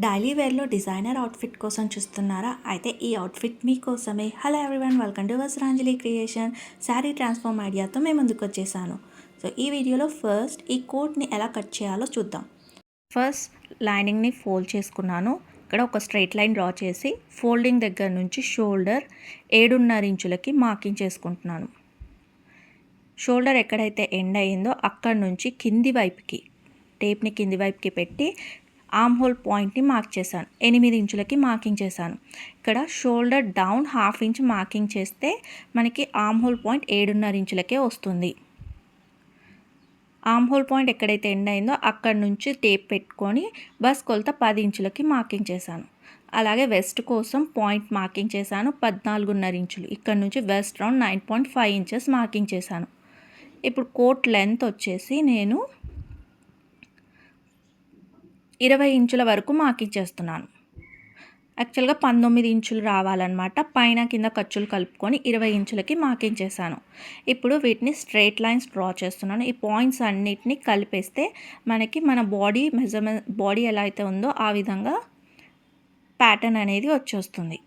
Daily వేర్లో designer outfit కోసం చూస్తున్నారా? అయితే ఈ అవుట్ఫిట్ మీకోసమే. Hello everyone, welcome to Vastranjali creation. Sari transform ఐడియాతో మేము ముందుకు వచ్చేసాను. సో ఈ వీడియోలో ఫస్ట్ ఈ కోట్ని ఎలా కట్ చేయాలో చూద్దాం. ఫస్ట్ లైనింగ్ని ఫోల్డ్ చేసుకున్నాను. ఇక్కడ ఒక స్ట్రైట్ లైన్ డ్రా చేసి ఫోల్డింగ్ దగ్గర నుంచి షోల్డర్ 7.5 ఇంచులకి మార్కింగ్ చేసుకుంటున్నాను. షోల్డర్ ఎక్కడైతే ఎండ్ అయ్యిందో అక్కడ నుంచి కింది వైపుకి టేప్ని కింది వైపుకి పెట్టి ఆర్మ్ హోల్ పాయింట్ని మార్క్ చేశాను. 8 ఇంచులకి మార్కింగ్ చేశాను. ఇక్కడ షోల్డర్ డౌన్ 1/2 ఇంచ్ మార్కింగ్ చేస్తే మనకి ఆర్మ్ హోల్ పాయింట్ 7.5 ఇంచులకే వస్తుంది. ఆర్మ్ హోల్ పాయింట్ ఎక్కడైతే ఎండ్ అయిందో అక్కడ నుంచి టేప్ పెట్టుకొని బస్ కొలత 10 ఇంచులకి మార్కింగ్ చేశాను. అలాగే వెస్ట్ కోసం పాయింట్ మార్కింగ్ చేశాను 14.5 ఇంచులు. ఇక్కడ నుంచి వెస్ట్ రౌండ్ 9.5 ఇంచెస్ మార్కింగ్ చేశాను. ఇప్పుడు కోట్ లెంత్ వచ్చేసి నేను 20 ఇంచుల వరకు మార్కింగ్ చేస్తున్నాను. యాక్చువల్గా 19 ఇంచులు రావాలన్నమాట. పైన కింద ఖర్చులు కలుపుకొని 20 ఇంచులకి మార్కింగ్ చేశాను. ఇప్పుడు వీటిని స్ట్రైట్ లైన్స్ డ్రా చేస్తున్నాను. ఈ పాయింట్స్ అన్నిటిని కలిపేస్తే మనకి మన బాడీ మెజర్మెంట్ బాడీ ఎలా అయితే ఉందో ఆ విధంగా ప్యాటర్న్ అనేది వచ్చేస్తుంది.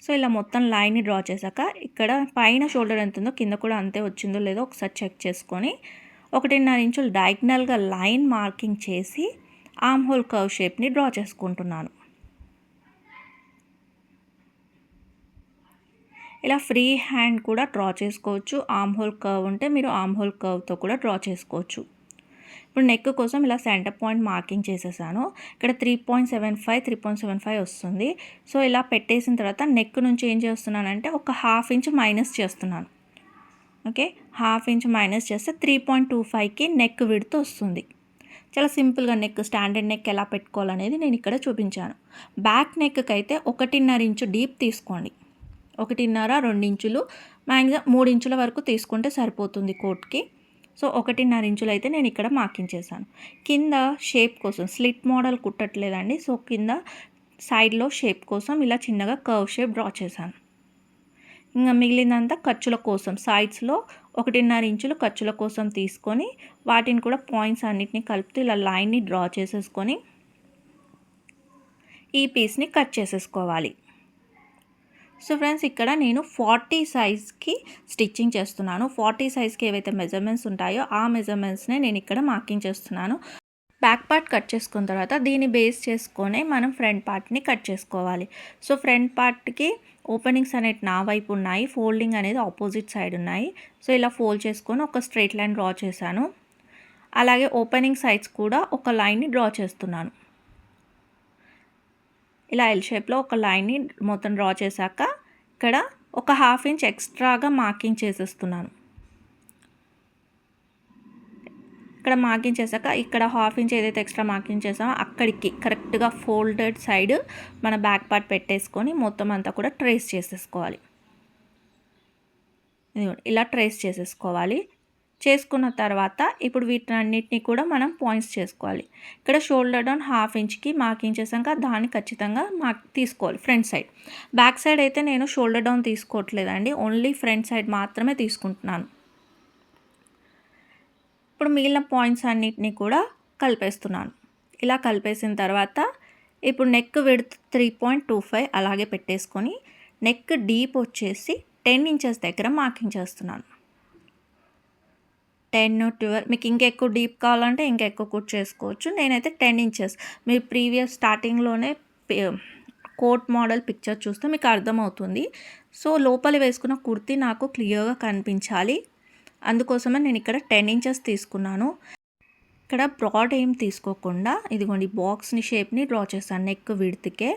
సో ఇలా మొత్తం లైన్ని డ్రా చేశాక ఇక్కడ పైన షోల్డర్ ఎంత ఉందో కింద కూడా అంతే వచ్చిందో లేదో ఒకసారి చెక్ చేసుకొని 1.5 ఇంచులు డయాగ్నల్గా లైన్ మార్కింగ్ చేసి ఆర్మ్ హోల్ కర్వ్ షేప్ని డ్రా చేసుకుంటున్నాను. ఇలా ఫ్రీ హ్యాండ్ కూడా డ్రా చేసుకోవచ్చు. ఆర్మ్ హోల్ కర్వ్ ఉంటే మీరు ఆర్మ్ హోల్ కర్వ్తో కూడా డ్రా చేసుకోవచ్చు. ఇప్పుడు నెక్ కోసం ఇలా సెంటర్ పాయింట్ మార్కింగ్ చేసేసాను. ఇక్కడ 3.75 వస్తుంది. సో ఇలా పెట్టేసిన తర్వాత నెక్ నుంచి ఏం చేస్తున్నానంటే ఒక 1/2 ఇంచ్ మైనస్ చేస్తున్నాను. ఓకే, 1/2 ఇంచ్ మైనస్ చేస్తే 3.25కి నెక్ విడ్త్ వస్తుంది. చాలా సింపుల్గా నెక్ స్టాండర్డ్ నెక్ ఎలా పెట్టుకోవాలనేది నేను ఇక్కడ చూపించాను. బ్యాక్ నెక్కి అయితే 1.5 ఇంచు డీప్ తీసుకోండి. 1.5 2 ఇంచులు మ్యాక్సిమం 3 ఇంచుల వరకు తీసుకుంటే సరిపోతుంది కోట్కి. సో 1.5 ఇంచులు అయితే నేను ఇక్కడ మార్కింగ్ చేశాను. కింద షేప్ కోసం స్లిట్ మోడల్ కుట్టట్లేదండి. సో కింద సైడ్లో షేప్ కోసం ఇలా చిన్నగా కర్వ్ షేప్ డ్రా చేశాను. ఇంకా మిగిలినంతా ఖర్చుల కోసం సైడ్స్లో 1.5 ఇంచులు ఖర్చుల కోసం తీసుకొని వాటిని కూడా పాయింట్స్ అన్నిటిని కలుపుతూ ఇలా లైన్ని డ్రా చేసేసుకొని ఈ పీస్ని కట్ చేసేసుకోవాలి. సో ఫ్రెండ్స్, ఇక్కడ నేను 40 సైజ్కి స్టిచ్చింగ్ చేస్తున్నాను. 40 సైజ్కి ఏవైతే మెజర్మెంట్స్ ఉంటాయో ఆ మెజర్మెంట్స్నే నేను ఇక్కడ మార్కింగ్ చేస్తున్నాను. బ్యాక్ పార్ట్ కట్ చేసుకున్న తర్వాత దీన్ని బేస్ చేసుకొని మనం ఫ్రంట్ పార్ట్ని కట్ చేసుకోవాలి. సో ఫ్రంట్ పార్ట్కి ఓపెనింగ్స్ అనేవి నా వైపు ఉన్నాయి, ఫోల్డింగ్ అనేది ఆపోజిట్ సైడ్ ఉన్నాయి. సో ఇలా ఫోల్డ్ చేసుకొని ఒక స్ట్రైట్ లైన్ డ్రా చేశాను. అలాగే ఓపెనింగ్ సైడ్స్ కూడా ఒక లైన్ని డ్రా చేస్తున్నాను. ఇలా ఎల్ షేప్లో ఒక లైన్ని మొత్తం డ్రా చేశాక ఇక్కడ ఒక 1/2 ఇంచ్ ఎక్స్ట్రాగా మార్కింగ్ చేసేస్తున్నాను. ఇక్కడ మార్కింగ్ చేశాక ఇక్కడ 1/2 ఇంచ్ ఏదైతే ఎక్స్ట్రా మార్కింగ్ చేసామో అక్కడికి కరెక్ట్గా ఫోల్డెడ్ సైడ్ మన బ్యాక్ పార్ట్ పెట్టేసుకొని మొత్తం అంతా కూడా ట్రేస్ చేసేసుకోవాలి. ఇలా ట్రేస్ చేసేసుకోవాలి. చేసుకున్న తర్వాత ఇప్పుడు వీటన్నిటిని కూడా మనం పాయింట్స్ చేసుకోవాలి. ఇక్కడ షోల్డర్ డౌన్ 1/2 ఇంచ్కి మార్కింగ్ చేసాక దాన్ని ఖచ్చితంగా తీసుకోవాలి ఫ్రంట్ సైడ్. బ్యాక్ సైడ్ అయితే నేను షోల్డర్ డౌన్ తీసుకోవట్లేదండి, ఓన్లీ ఫ్రంట్ సైడ్ మాత్రమే తీసుకుంటున్నాను. ఇప్పుడు మిగిలిన పాయింట్స్ అన్నిటిని కూడా కలిపేస్తున్నాను. ఇలా కలిపేసిన తర్వాత ఇప్పుడు నెక్ విడ్త్ 3.25 అలాగే పెట్టేసుకొని నెక్ డీప్ వచ్చేసి 10 ఇంచెస్ దగ్గర మార్కింగ్ చేస్తున్నాను. 10 12 మీకు ఇంకెక్కువ డీప్ కావాలంటే ఇంకా ఎక్కువ కుట్ చేసుకోవచ్చు. నేనైతే 10 ఇంచెస్. మీరు ప్రీవియస్ స్టార్టింగ్లోనే కోట్ మోడల్ పిక్చర్ చూస్తే మీకు అర్థమవుతుంది. సో లోపల వేసుకున్న కుర్తీ నాకు క్లియర్గా కనిపించాలి, అందుకోసమే నేను ఇక్కడ 10 ఇంచెస్ తీసుకున్నాను. ఇక్కడ బ్రాడ్ ఏం తీసుకోకుండా ఇదిగోండి బాక్స్ని షేప్ని డ్రా చేస్తాను. నెక్ విడ్త్కే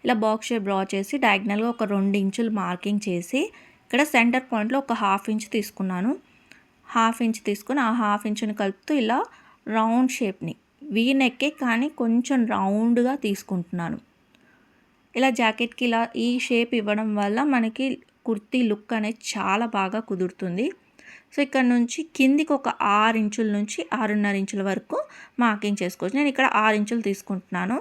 ఇలా బాక్స్ షేప్ డ్రా చేసి డయాగ్నల్గా ఒక 2 ఇంచులు మార్కింగ్ చేసి ఇక్కడ సెంటర్ పాయింట్లో ఒక 1/2 ఇంచ్ తీసుకున్నాను. 1/2 ఇంచ్ తీసుకుని ఆ 1/2 ఇంచుని కలుపుతూ ఇలా రౌండ్ షేప్ని వీ నెక్కే కానీ కొంచెం రౌండ్గా తీసుకుంటున్నాను. ఇలా జాకెట్కి ఇలా ఈ షేప్ ఇవ్వడం వల్ల మనకి కుర్తీ లుక్ అనేది చాలా బాగా కుదురుతుంది. సో ఇక్కడ నుంచి కిందికి ఒక 6 ఇంచుల నుంచి 6.5 ఇంచుల వరకు మార్కింగ్ చేసుకోవచ్చు. నేను ఇక్కడ 6 ఇంచులు తీసుకుంటున్నాను.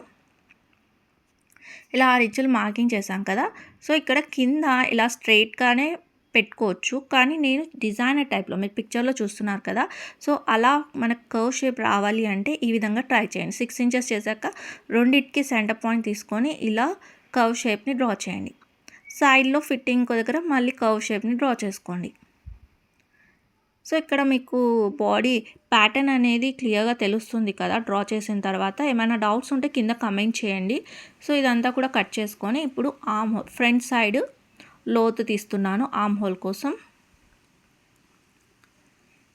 ఇలా 6 ఇంచులు మార్కింగ్ చేశాం కదా. సో ఇక్కడ కింద ఇలా స్ట్రైట్గానే పెట్టుకోవచ్చు. కానీ నేను డిజైనర్ టైప్‌లో మీరు పిక్చర్‌లో చూస్తున్నారు కదా! సో, అలా మనకు కర్వ్ షేప్ రావాలి అంటే ఈ విధంగా ట్రై చేయండి. 6 ఇంచెస్ చేశాక రెండిటికి సెంటర్ పాయింట్ తీసుకొని ఇలా కర్వ్ షేప్‌ని డ్రా చేయండి. సైడ్‌లో ఫిట్టింగ్ దగ్గర మళ్ళీ కర్వ్ షేప్‌ని డ్రా చేసుకోండి. సో, ఇక్కడ మీకు బాడీ ప్యాటర్న్ అనేది క్లియర్‌గా తెలుస్తుంది కదా! డ్రా చేసిన తర్వాత. ఏమైనా డౌట్స్ ఉంటే కింద కమెంట్ చేయండి. సో, ఇదంతా కూడా కట్ చేసుకొని ఇప్పుడు ఆర్మ్ హోల్ ఫ్రంట్ సైడ్ లోతు తీస్తున్నాను ఆర్మ్ హోల్ కోసం.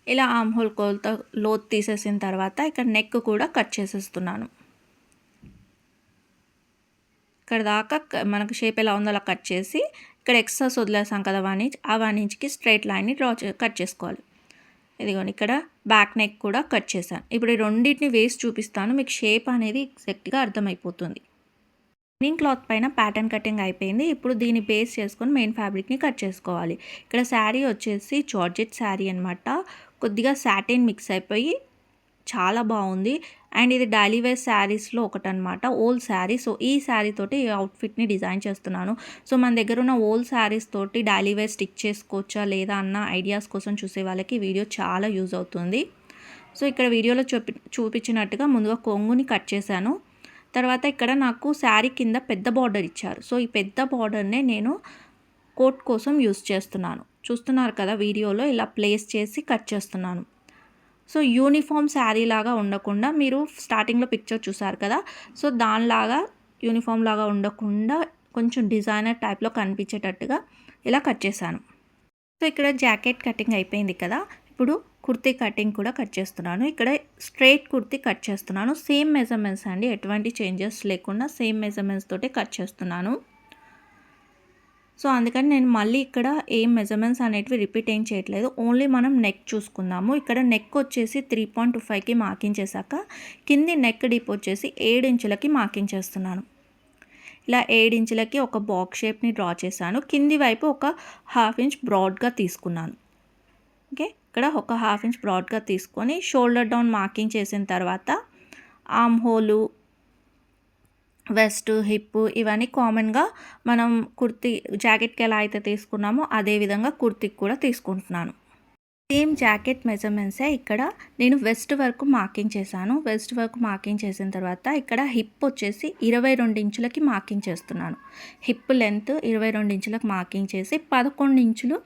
ఇలా ఆర్మ్ హోల్ కొలత లోతు తీసేసిన తర్వాత ఇక్కడ నెక్ కూడా కట్ చేసేస్తున్నాను. ఇక్కడ దాకా మనకు షేప్ ఎలా ఉందో అలా కట్ చేసి ఇక్కడ ఎక్స్ట్రాస్ వదిలేసాం కదా 1 ఇంచ్, ఆ 1 ఇంచ్‌కి స్ట్రెయిట్ లైన్‌ని కట్ చేసుకోవాలి. ఇదిగోండి ఇక్కడ బ్యాక్ నెక్ కూడా కట్ చేశాను. ఇప్పుడు ఈ రెండింటిని వేసి చూపిస్తాను. మీకు షేప్ అనేది ఎగ్జాక్ట్‌గా అర్థమైపోతుంది. లైనింగ్ క్లాత్ పైన ప్యాటర్న్ కటింగ్ అయిపోయింది. ఇప్పుడు దీన్ని బేస్ చేసుకొని మెయిన్ ఫ్యాబ్రిక్‌ని కట్ చేసుకోవాలి. ఇక్కడ శారీ వచ్చేసి జార్జెట్ శారీ అనమాట. కొద్దిగా సాటిన్ మిక్స్ అయిపోయి చాలా బాగుంది. అండ్ ఇది డైలీ వేర్ శారీస్లో ఒకటనమాట. ఓల్డ్ శారీ. సో, ఈ శారీ తోటి ఈ అవుట్ఫిట్ని డిజైన్ చేస్తున్నాను. సో, మన దగ్గర ఉన్న ఓల్డ్ శారీస్ తోటి డైలీ వేర్ స్టిచ్ చేసుకోవచ్చా లేదా అన్న ఐడియాస్ కోసం చూసే వాళ్ళకి ఈ వీడియో చాలా యూజ్ అవుతుంది. సో, ఇక్కడ వీడియోలో చూపించినట్టుగా ముందుగా కొంగుని కట్ చేశాను. తర్వాత ఇక్కడ నాకు శారీ కింద పెద్ద బార్డర్ ఇచ్చారు. సో, ఈ పెద్ద బార్డర్నే నేను కోట్ కోసం యూజ్ చేస్తున్నాను. చూస్తున్నారు కదా వీడియోలో ఇలా ప్లేస్ చేసి కట్ చేస్తున్నాను. సో, యూనిఫామ్ శారీ లాగా ఉండకుండా మీరు స్టార్టింగ్లో పిక్చర్ చూసారు కదా! సో, దానిలాగా యూనిఫామ్ లాగా ఉండకుండా కొంచెం డిజైనర్ టైప్‌లో కనిపించేటట్టుగా ఇలా కట్ చేశాను. సో, ఇక్కడ జాకెట్ కటింగ్ అయిపోయింది కదా! ఇప్పుడు కుర్తీ కటింగ్ కూడా కట్ చేస్తున్నాను. ఇక్కడ స్ట్రెయిట్ కుర్తీ కట్ చేస్తున్నాను. సేమ్ మెజర్‌మెంట్స్ అండి. ఎటువంటి చేంజెస్ లేకుండా సేమ్ మెజర్‌మెంట్స్ తోటే కట్ చేస్తున్నాను. సో, అందుకని నేను మళ్ళీ ఇక్కడ ఏం మెజర్‌మెంట్స్ అనేటివి రిపీట్ ఏం చేయట్లేదు. ఓన్లీ మనం నెక్ చూసుకుందాము. ఇక్కడ నెక్ వచ్చేసి 3.25కి మార్కింగ్ చేశాక కింది నెక్ డీప్ వచ్చేసి 7 ఇంచులకి మార్కింగ్ చేస్తున్నాను. ఇలా 7 ఇంచులకి ఒక బాక్స్ షేప్‌ని డ్రా చేశాను. కింది వైపు ఒక 1/2 ఇంచ్ బ్రాడ్‌గా తీసుకున్నాను. ఓకే. ఇక్కడ ఒక 1/2 ఇంచ్ బ్రాడ్‌గా తీసుకొని షోల్డర్ డౌన్ మార్కింగ్ చేసిన తర్వాత ఆర్మ్ హోలు, వెస్ట్, హిప్ ఇవన్నీ కామన్‌గా మనం కుర్తీ జాకెట్‌కి ఎలా అయితే తీసుకున్నామో అదే విధంగా కుర్తీకి కూడా తీసుకుంటున్నాను. సేమ్ జాకెట్ మెజర్‌మెంట్సే ఇక్కడ నేను వెస్ట్ వరకు మార్కింగ్ చేశాను. వెస్ట్ వరకు మార్కింగ్ చేసిన తర్వాత ఇక్కడ హిప్ వచ్చేసి 22 ఇంచులకి మార్కింగ్ చేస్తున్నాను. హిప్ లెంత్ 22 ఇంచులకు మార్కింగ్ చేసి 11 ఇంచులు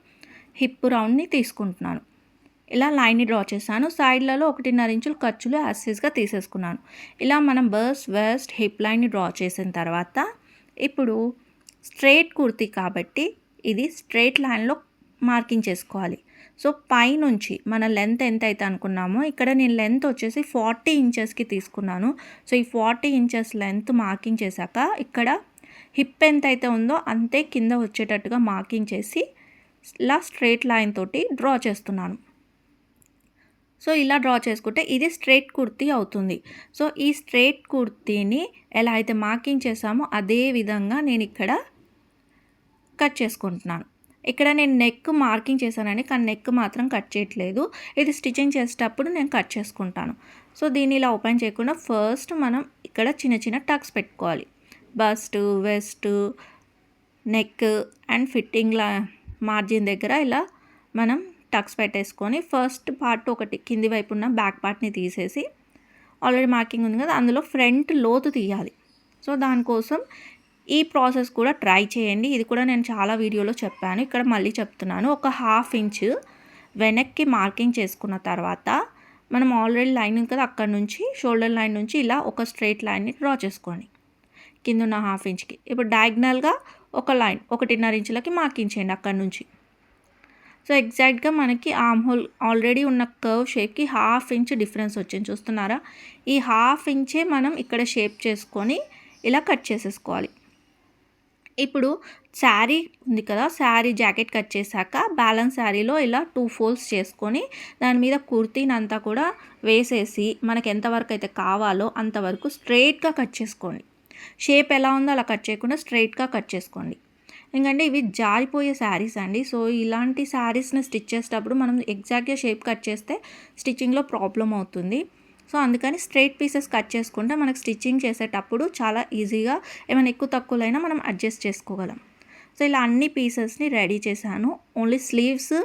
హిప్ రౌండ్‌ని తీసుకుంటున్నాను. ఇలా లైన్ని డ్రా చేశాను. సైడ్లలో 1.5 ఇంచులు ఖర్చులు యాస్టీస్‌గా తీసేసుకున్నాను. ఇలా మనం బస్ట్, వెస్ట్, హిప్ లైన్ని డ్రా చేసిన తర్వాత ఇప్పుడు స్ట్రెయిట్ కుర్తీ కాబట్టి ఇది స్ట్రెయిట్ లైన్లో మార్కింగ్ చేసుకోవాలి. సో, పైనుంచి మన లెంత్ ఎంత అయితే అనుకున్నామో ఇక్కడ నేను లెంత్ వచ్చేసి 40 ఇంచెస్కి తీసుకున్నాను. సో, ఈ 40 ఇంచెస్ లెంత్ మార్కింగ్ చేశాక ఇక్కడ హిప్ ఎంత అయితే ఉందో అంతే కింద వచ్చేటట్టుగా మార్కింగ్ చేసి ఇలా స్ట్రెయిట్ లైన్ తోటి డ్రా చేస్తున్నాను. సో, ఇలా డ్రా చేసుకుంటే ఇది స్ట్రెయిట్ కుర్తీ అవుతుంది. సో, ఈ స్ట్రెయిట్ కుర్తీని ఎలా అయితే మార్కింగ్ చేసామో అదే విధంగా నేను ఇక్కడ కట్ చేసుకుంటున్నాను. ఇక్కడ నేను నెక్ మార్కింగ్ చేశానండి, కానీ నెక్ మాత్రం కట్ చేయట్లేదు. ఇది స్టిచ్చింగ్ చేసేటప్పుడు నేను కట్ చేసుకుంటాను. సో, దీన్ని ఇలా ఓపెన్ చేయకుండా ఫస్ట్ మనం ఇక్కడ చిన్న చిన్న టక్స్ పెట్టుకోవాలి. Bust, waist, neck and fitting margin దగ్గర ఇలా మనం టక్స్ పెట్టేసుకొని ఫస్ట్ పార్ట్ ఒకటి కింది వైపు ఉన్న బ్యాక్ పార్ట్ని తీసేసి ఆల్రెడీ మార్కింగ్ ఉంది కదా అందులో ఫ్రంట్ లోతు తీయాలి. సో, దానికోసం ఈ ప్రాసెస్ కూడా ట్రై చేయండి. ఇది కూడా నేను చాలా వీడియోలో చెప్పాను, ఇక్కడ మళ్ళీ చెప్తున్నాను. ఒక 1/2 ఇంచ్ వెనక్కి మార్కింగ్ చేసుకున్న తర్వాత మనం ఆల్రెడీ లైన్ ఉంది కదా అక్కడ నుంచి షోల్డర్ లైన్ నుంచి ఇలా ఒక స్ట్రెయిట్ లైన్ని డ్రా చేసుకోండి కింద ఉన్న 1/2 ఇంచ్కి. ఇప్పుడు డయాగ్నల్గా ఒక లైన్ 1.5 ఇంచులకి మార్కింగ్ చేయండి అక్కడ నుంచి. సో, ఎగ్జాక్ట్‌గా మనకి ఆర్మ్ హోల్ ఆల్రెడీ ఉన్న కర్వ్ షేప్‌కి 1/2 ఇంచ్ డిఫరెన్స్ వచ్చింది చూస్తున్నారా? ఈ 1/2 ఇంచే మనం ఇక్కడ షేప్ చేసుకొని ఇలా కట్ చేసేసుకోవాలి. ఇప్పుడు శారీ ఉంది కదా, శారీ జాకెట్ కట్ చేశాక బ్యాలెన్స్ శారీలో ఇలా 2 ఫోల్డ్స్ చేసుకొని దాని మీద కుర్తీని అంతా కూడా వేసేసి మనకు ఎంతవరకు అయితే కావాలో అంతవరకు స్ట్రెయిట్‌గా కట్ చేసుకోండి. షేప్ ఎలా ఉందో అలా కట్ చేయకుండా స్ట్రెయిట్‌గా కట్ చేసుకోండి. ఎందుకంటే ఇవి జారిపోయే శారీస్ అండి. సో, ఇలాంటి శారీస్ని స్టిచ్ చేసేటప్పుడు మనం ఎగ్జాక్ట్‌గా షేప్ కట్ చేస్తే స్టిచ్చింగ్లో ప్రాబ్లం అవుతుంది. సో, అందుకని స్ట్రెయిట్ పీసెస్ కట్ చేసుకుంటే మనకు స్టిచ్చింగ్ చేసేటప్పుడు చాలా ఈజీగా ఏమైనా ఎక్కువ తక్కువలైనా మనం అడ్జస్ట్ చేసుకోగలం. సో ఇలా అన్ని పీసెస్ని రెడీ చేశాను. ఓన్లీ స్లీవ్స్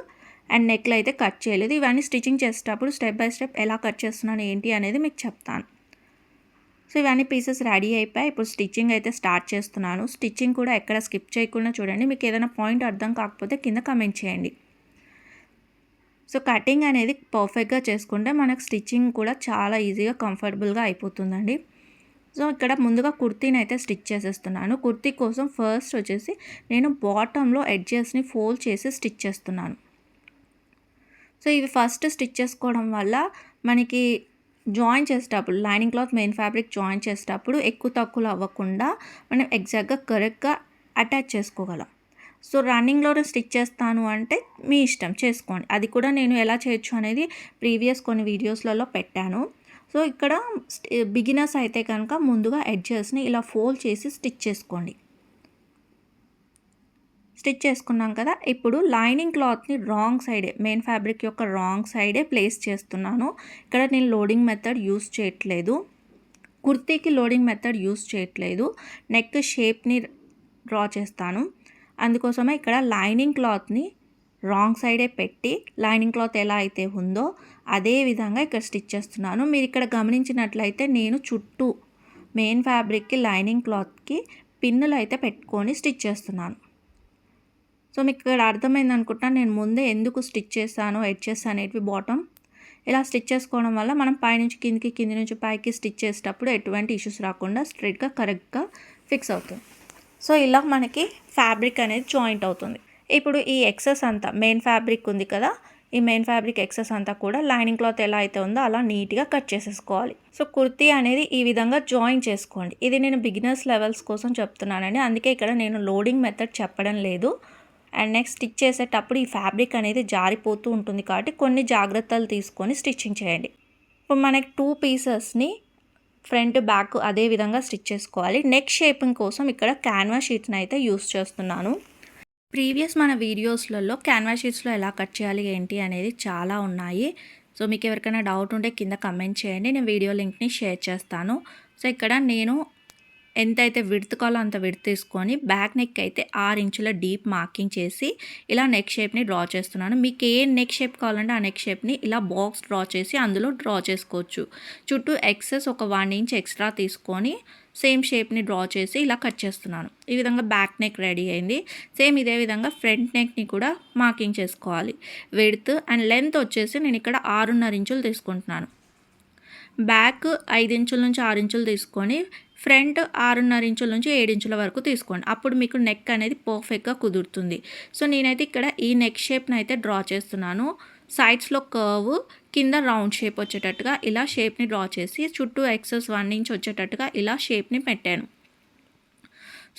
అండ్ నెక్లు అయితే కట్ చేయలేదు. ఇవన్నీ స్టిచ్చింగ్ చేసేటప్పుడు స్టెప్ బై స్టెప్ ఎలా కట్ చేస్తున్నాను ఏంటి అనేది మీకు చెప్తాను. సో ఇవన్నీ పీసెస్ రెడీ అయిపోయి ఇప్పుడు స్టిచ్చింగ్ అయితే స్టార్ట్ చేస్తున్నాను. స్టిచ్చింగ్ కూడా ఎక్కడ స్కిప్ చేయకుండా చూడండి. మీకు ఏదైనా పాయింట్ అర్థం కాకపోతే కింద కమెంట్ చేయండి. సో కటింగ్ అనేది పర్ఫెక్ట్గా చేసుకుంటే మనకు స్టిచ్చింగ్ కూడా చాలా ఈజీగా కంఫర్టబుల్గా అయిపోతుందండి. సో ఇక్కడ ముందుగా కుర్తీని అయితే స్టిచ్ చేసేస్తున్నాను. కుర్తీ కోసం ఫస్ట్ వచ్చేసి నేను బాటంలో ఎడ్జెస్ని ఫోల్డ్ చేసి స్టిచ్ చేస్తున్నాను. సో ఇవి ఫస్ట్ స్టిచ్ చేసుకోవడం వల్ల మనకి జాయిన్ చేసేటప్పుడు lining cloth main fabric join చేసేటప్పుడు ఎక్కువ తక్కువలు అవ్వకుండా మనం ఎగ్జాక్ట్గా కరెక్ట్గా అటాచ్ చేసుకోగలం. సో రన్నింగ్లోనే స్టిచ్ చేస్తాను అంటే మీ ఇష్టం చేసుకోండి. అది కూడా నేను ఎలా చేయొచ్చు అనేది ప్రీవియస్ కొన్ని వీడియోస్లలో పెట్టాను. సో ఇక్కడ బిగినర్స్ అయితే కనుక ముందుగా ఎడ్జెస్ని ఇలా ఫోల్డ్ చేసి స్టిచ్ చేసుకోండి. స్టిచ్ చేసుకున్నాం కదా, ఇప్పుడు లైనింగ్ క్లాత్ని రాంగ్ సైడే మెయిన్ ఫ్యాబ్రిక్ యొక్క రాంగ్ సైడే ప్లేస్ చేస్తున్నాను. ఇక్కడ నేను లోడింగ్ మెథడ్ యూస్ చేయట్లేదు, కుర్తీకి లోడింగ్ మెథడ్ యూస్ చేయట్లేదు. నెక్ షేప్ని డ్రా చేస్తాను. అందుకోసమే ఇక్కడ లైనింగ్ క్లాత్ని రాంగ్ సైడే పెట్టి లైనింగ్ క్లాత్ ఎలా అయితే ఉందో అదే విధంగా ఇక్కడ స్టిచ్ చేస్తున్నాను. మీరు ఇక్కడ గమనించినట్లయితే నేను చుట్టూ మెయిన్ ఫ్యాబ్రిక్కి లైనింగ్ క్లాత్కి పిన్నులు అయితే పెట్టుకొని స్టిచ్ చేస్తున్నాను. సో మీకు ఇక్కడ అర్థమైంది అనుకుంటున్నాను నేను ముందే ఎందుకు స్టిచ్ చేశాను ఎడ్జెస్ అనేటివి బాటమ్. ఇలా స్టిచ్ చేసుకోవడం వల్ల మనం పైనుంచి కిందికి, కింది నుంచి పైకి స్టిచ్ చేసేటప్పుడు ఎటువంటి ఇష్యూస్ రాకుండా స్ట్రైట్గా కరెక్ట్గా ఫిక్స్ అవుతుంది. సో ఇలా మనకి ఫ్యాబ్రిక్ అనేది జాయింట్ అవుతుంది. ఇప్పుడు ఈ ఎక్సెస్ అంతా మెయిన్ ఫ్యాబ్రిక్ ఉంది కదా, ఈ మెయిన్ ఫ్యాబ్రిక్ ఎక్సెస్ అంతా కూడా లైనింగ్ క్లాత్ ఎలా అయితే ఉందో అలా నీట్గా కట్ చేసేసుకోవాలి. సో కుర్తీ అనేది ఈ విధంగా జాయిన్ చేసుకోండి. ఇది నేను బిగినర్స్ లెవెల్స్ కోసం చెప్తున్నానండి, అందుకే ఇక్కడ నేను లోడింగ్ మెథడ్ చెప్పడం లేదు. అండ్ నెక్స్ట్ స్టిచ్ చేసేటప్పుడు ఈ ఫ్యాబ్రిక్ అనేది జారిపోతూ ఉంటుంది కాబట్టి కొన్ని జాగ్రత్తలు తీసుకొని స్టిచ్చింగ్ చేయండి. ఇప్పుడు మనకి 2 పీసెస్ని ఫ్రంట్ బ్యాక్ అదే విధంగా స్టిచ్ చేసుకోవాలి. నెక్ షేపింగ్ కోసం ఇక్కడ క్యాన్వాస్ షీట్స్ని అయితే యూస్ చేస్తున్నాను. ప్రీవియస్ మన వీడియోస్లలో క్యాన్వాస్ షీట్స్లో ఎలా కట్ చేయాలి ఏంటి అనేది చాలా ఉన్నాయి. సో మీకు ఎవరికైనా డౌట్ ఉంటే కింద కమెంట్ చేయండి, నేను వీడియో లింక్ని షేర్ చేస్తాను. సో ఇక్కడ నేను ఎంతైతే విడ్త్ కావాలో అంత విడ్త్ తీసుకొని బ్యాక్ నెక్ అయితే 6 ఇంచుల డీప్ మార్కింగ్ చేసి ఇలా నెక్ షేప్ని డ్రా చేస్తున్నాను. మీకు ఏ నెక్ షేప్ కావాలంటే ఆ నెక్ షేప్ని ఇలా బాక్స్ డ్రా చేసి అందులో డ్రా చేసుకోవచ్చు. చుట్టూ ఎక్సెస్ ఒక 1 ఇంచ్ ఎక్స్ట్రా తీసుకొని సేమ్ షేప్ని డ్రా చేసి ఇలా కట్ చేస్తున్నాను. ఈ విధంగా బ్యాక్ నెక్ రెడీ అయింది. సేమ్ ఇదే విధంగా ఫ్రంట్ నెక్ని కూడా మార్కింగ్ చేసుకోవాలి. విడ్త్ అండ్ లెంత్ వచ్చేసి నేను ఇక్కడ 6.5 ఇంచులు తీసుకుంటున్నాను. బ్యాక్ 5 ఇంచుల నుంచి 6 ఇంచులు తీసుకొని ఫ్రంట్ 6.5 ఇంచుల నుంచి 7 ఇంచుల వరకు తీసుకోండి. అప్పుడు మీకు నెక్ అనేది పర్ఫెక్ట్గా కుదురుతుంది. సో నేనైతే ఇక్కడ ఈ నెక్ షేప్ని అయితే డ్రా చేస్తున్నాను. సైడ్స్లో కర్వ్, కింద రౌండ్ షేప్ వచ్చేటట్టుగా ఇలా షేప్ని డ్రా చేసి చుట్టూ ఎక్సెస్ 1 ఇంచ్ వచ్చేటట్టుగా ఇలా షేప్ని పెట్టాను.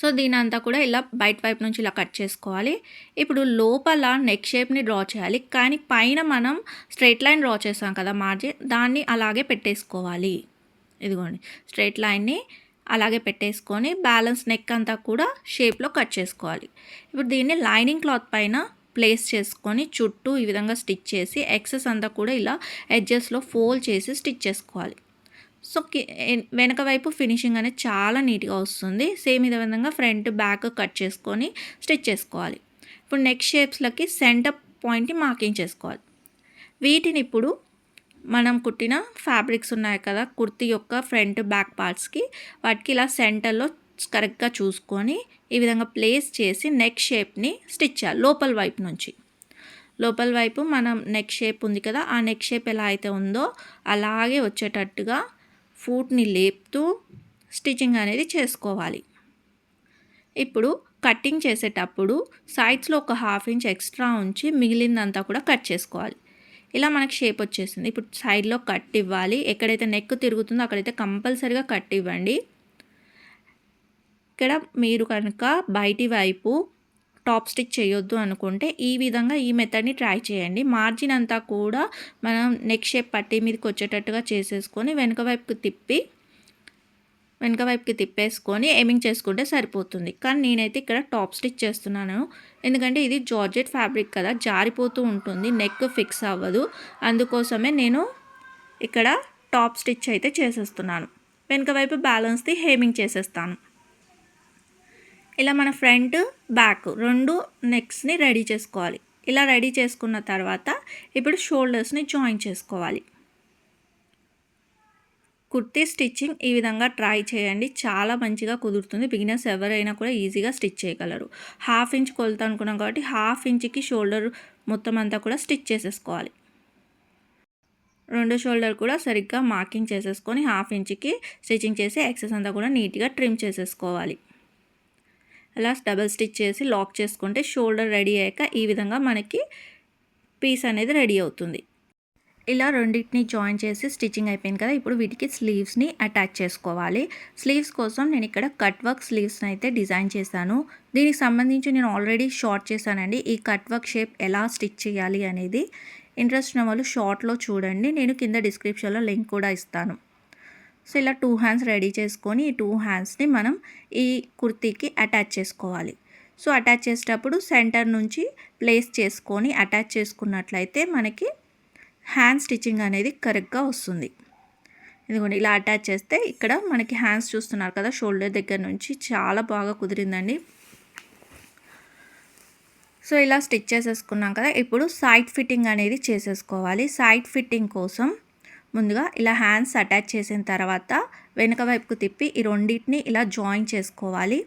సో దీని అంతా కూడా ఇలా బయట వైపు నుంచి ఇలా కట్ చేసుకోవాలి. ఇప్పుడు లోపల నెక్ షేప్ని డ్రా చేయాలి, కానీ పైన మనం స్ట్రైట్ లైన్ డ్రా చేసాం కదా మార్జిన్, దాన్ని అలాగే పెట్టేసుకోవాలి. ఇదిగోండి స్ట్రైట్ లైన్ని అలాగే పెట్టేసుకొని బ్యాలెన్స్ నెక్ అంతా కూడా షేప్లో కట్ చేసుకోవాలి. ఇప్పుడు దీన్ని లైనింగ్ క్లాత్ పైన ప్లేస్ చేసుకొని చుట్టూ ఈ విధంగా స్టిచ్ చేసి ఎక్సెస్ అంతా కూడా ఇలా ఎడ్జెస్లో ఫోల్డ్ చేసి స్టిచ్ చేసుకోవాలి. సో వెనక వైపు ఫినిషింగ్ అనేది చాలా నీట్గా వస్తుంది. సేమ్ ఇదే విధంగా ఫ్రంట్ బ్యాక్ కట్ చేసుకొని స్టిచ్ చేసుకోవాలి. ఇప్పుడు నెక్ షేప్స్లకి సెంటర్ పాయింట్ని మార్కింగ్ చేసుకోవాలి. వీటిని ఇప్పుడు మనం కుట్టిన ఫ్యాబ్రిక్స్ ఉన్నాయి కదా కుర్తీ యొక్క ఫ్రంట్ బ్యాక్ పార్ట్స్కి, వాటికి ఇలా సెంటర్లో కరెక్ట్గా చూసుకొని ఈ విధంగా ప్లేస్ చేసి నెక్ షేప్ని స్టిచ్ చేయాలి. లోపల వైపు నుంచి లోపల వైపు మనం నెక్ షేప్ ఉంది కదా, ఆ నెక్ షేప్ ఎలా అయితే ఉందో అలాగే వచ్చేటట్టుగా ఫూట్ని లేపుతూ స్టిచ్చింగ్ అనేది చేసుకోవాలి. ఇప్పుడు కటింగ్ చేసేటప్పుడు సైడ్స్లో ఒక 1/2 ఇంచ్ ఎక్స్ట్రా ఉంచి మిగిలిందంతా కూడా కట్ చేసుకోవాలి. ఇలా మనకు షేప్ వచ్చేసింది. ఇప్పుడు సైడ్లో కట్ ఇవ్వాలి. ఎక్కడైతే నెక్ తిరుగుతుందో అక్కడైతే కంపల్సరీగా కట్ ఇవ్వండి. ఇక్కడ మీరు కనుక బయటి వైపు టాప్ స్టిచ్ చేయొద్దు అనుకుంటే ఈ విధంగా ఈ మెథడ్ని ట్రై చేయండి. మార్జిన్ అంతా కూడా మనం నెక్ షేప్ పట్టి మీదకి వచ్చేటట్టుగా చేసేసుకొని వెనక వైపుకి తిప్పేసుకొని ఎమింగ్ చేసుకుంటే సరిపోతుంది. కానీ నేనైతే ఇక్కడ టాప్ స్టిచ్ చేస్తున్నాను, ఎందుకంటే ఇది జార్జెట్ ఫ్యాబ్రిక్ కదా, జారిపోతూ ఉంటుంది, నెక్ ఫిక్స్ అవ్వదు. అందుకోసమే నేను ఇక్కడ టాప్ స్టిచ్ అయితే చేసేస్తున్నాను. వెనక వైపు బ్యాలెన్స్ది హేమింగ్ చేసేస్తాను. ఇలా మన ఫ్రంట్ బ్యాక్ రెండు నెక్స్ని రెడీ చేసుకోవాలి. ఇలా రెడీ చేసుకున్న తర్వాత ఇప్పుడు షోల్డర్స్ని జాయిన్ చేసుకోవాలి. కుర్తీ స్టిచ్చింగ్ ఈ విధంగా ట్రై చేయండి, చాలా మంచిగా కుదురుతుంది. బిగినర్స్ ఎవరైనా కూడా ఈజీగా స్టిచ్ చేయగలరు. 1/2 ఇంచ్ కొలత అనుకున్నాం కాబట్టి 1/2 ఇంచ్కి షోల్డర్ మొత్తం అంతా కూడా స్టిచ్ చేసేసుకోవాలి. రెండు షోల్డర్ కూడా సరిగ్గా మార్కింగ్ చేసేసుకొని 1/2 ఇంచ్కి స్టిచ్చింగ్ చేసి ఎక్సెస్ అంతా కూడా నీట్గా ట్రిమ్ చేసేసుకోవాలి. అలా డబల్ స్టిచ్ చేసి లాక్ చేసుకుంటే షోల్డర్ రెడీ అయ్యాక ఈ విధంగా మనకి పీస్ అనేది రెడీ అవుతుంది. ఇలా రెండింటిని జాయిన్ చేసి స్టిచ్చింగ్ అయిపోయింది కదా. ఇప్పుడు వీటికి స్లీవ్స్ని అటాచ్ చేసుకోవాలి. స్లీవ్స్ కోసం నేను ఇక్కడ కట్ వర్క్ స్లీవ్స్ని అయితే డిజైన్ చేశాను. దీనికి సంబంధించి నేను ఆల్రెడీ షార్ట్ చేశానండి. ఈ కట్ వర్క్ షేప్ ఎలా స్టిచ్ చేయాలి అనేది ఇంట్రెస్ట్ ఉన్న వాళ్ళు షార్ట్లో చూడండి. నేను కింద డిస్క్రిప్షన్లో లింక్ కూడా ఇస్తాను. సో ఇలా 2 హ్యాండ్స్ రెడీ చేసుకొని ఈ 2 హ్యాండ్స్ని మనం ఈ కుర్తీకి అటాచ్ చేసుకోవాలి. సో అటాచ్ చేసేటప్పుడు సెంటర్ నుంచి ప్లేస్ చేసుకొని అటాచ్ చేసుకున్నట్లయితే మనకి హ్యాండ్ స్టిచ్చింగ్ అనేది కరెక్ట్గా వస్తుంది. ఇదిగోండి ఇలా అటాచ్ చేస్తే ఇక్కడ మనకి హ్యాండ్స్ చూస్తున్నారు కదా, షోల్డర్ దగ్గర నుంచి చాలా బాగా కుదిరిందండి. సో ఇలా స్టిచ్ చేసేసుకున్నాం కదా. ఇప్పుడు సైడ్ ఫిట్టింగ్ అనేది చేసేసుకోవాలి. సైడ్ ఫిట్టింగ్ కోసం ముందుగా ఇలా హ్యాండ్స్ అటాచ్ చేసిన తర్వాత వెనక వైపుకు తిప్పి ఈ రెండింటిని ఇలా జాయిన్ చేసుకోవాలి.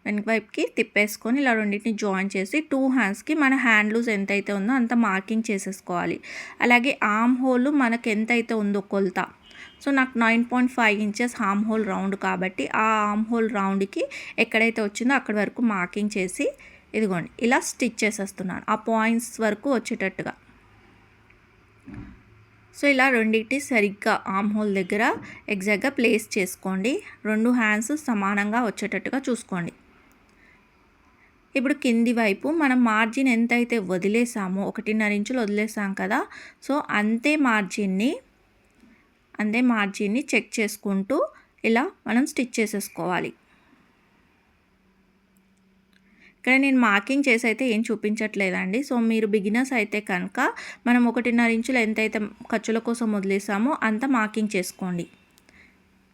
వెనక వైపుకి తిప్పేసుకొని ఇలా రెండింటిని జాయిన్ చేసి 2 హ్యాండ్స్కి మన హ్యాండ్ లూజ్ ఎంతైతే ఉందో అంత మార్కింగ్ చేసేసుకోవాలి. అలాగే ఆర్మ్ హోల్ మనకు ఎంతైతే ఉందో కొలత, సో నాకు 9.5 ఇంచెస్ ఆర్మ్ హోల్ రౌండ్ కాబట్టి ఆ ఆర్మ్ హోల్ రౌండ్కి ఎక్కడైతే వచ్చిందో అక్కడి వరకు మార్కింగ్ చేసి ఇదిగోండి ఇలా స్టిచ్ చేసేస్తున్నాను ఆ పాయింట్స్ వరకు వచ్చేటట్టుగా. సో ఇలా రెండింటి సరిగ్గా ఆర్మ్ హోల్ దగ్గర ఎగ్జాక్ట్గా ప్లేస్ చేసుకోండి. 2 హ్యాండ్స్ సమానంగా వచ్చేటట్టుగా చూసుకోండి. ఇప్పుడు కింది వైపు మనం మార్జిన్ ఎంతైతే వదిలేసామో 1.5 ఇంచులు వదిలేసాం కదా, సో అంతే మార్జిన్ని చెక్ చేసుకుంటూ ఇలా మనం స్టిచ్ చేసేసుకోవాలి. ఇక్కడ నేను మార్కింగ్ చేసి అయితే ఏం చూపించట్లేదండి. సో మీరు బిగినర్స్ అయితే కనుక మనం 1.5 ఇంచులు ఎంతైతే ఖర్చుల కోసం వదిలేసామో అంత మార్కింగ్ చేసుకోండి.